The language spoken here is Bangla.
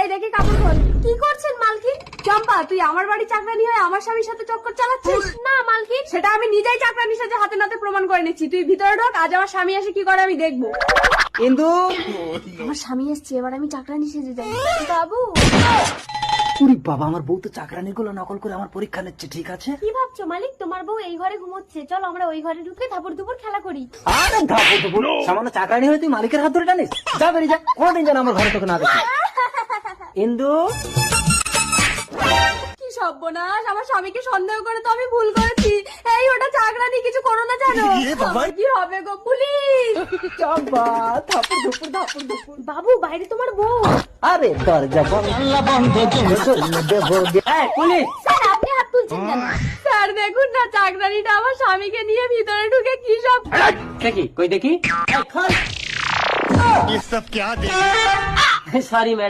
এই দেখি কাপড় খোল। কি করছেন মালকিন? চম্পা, তুই আমার বাড়ি চাকরানি হয়ে আমার স্বামীর সাথে চক্কর চালাচ্ছিস? না মালকিন, সেটা আমি নিজেই চাকরানি সাথে হাতে নাতে প্রমাণ করে নিচ্ছি। তুই ভিতরে ঢোক, আজ আমার স্বামী এসে কি করে আমি দেখবো। ইন্দু, আমার স্বামী এসছে, এবার আমি চাকরানি সেজে যাই। বাবু, উরি বাবা, আমার বউ তো চাকরানির গুলো নকল করে আমার পরীক্ষা নিচ্ছে। ঠিক আছে, কি ভাবছো মালিক? তোমার বউ এই ঘরে ঘুমোচ্ছে, চলো আমরা ওই ঘরে ঢুকে ধাপড় দুপুর খেলা করি। আরে ধাপড় ধুপুর, সামান্য চাকরানি হয়ে তুই মালিকের হাত ধরে টানিস? যা বেরিয়ে যা, কোনোদিন যেন আমার ঘরে তোকে না দেখি। ইন্দু, কি সর্বনাশ, আমার স্বামীকে সন্দেহ করে তো আমি ভুল করেছি। এই ওটা চাকরানি, কিছু করো না জানো। আমার কি হবে গো, পুলিশ! চম্পা, ধাপড় ধুপুর ধাপড় ধুপুর। বাবু, বাইরে তোমার বউ। আরে দরজা বন্ধ, পুলিশ। স্যার, আপনি হাত তুলছেন কেন? স্যার দেখুন না, চাকরানিটা আমার স্বামীকে নিয়ে ভিতরে ঢুকে কি সব। দেখি, কই দেখি। ये सब क्या देख সরি ম্যাডাম।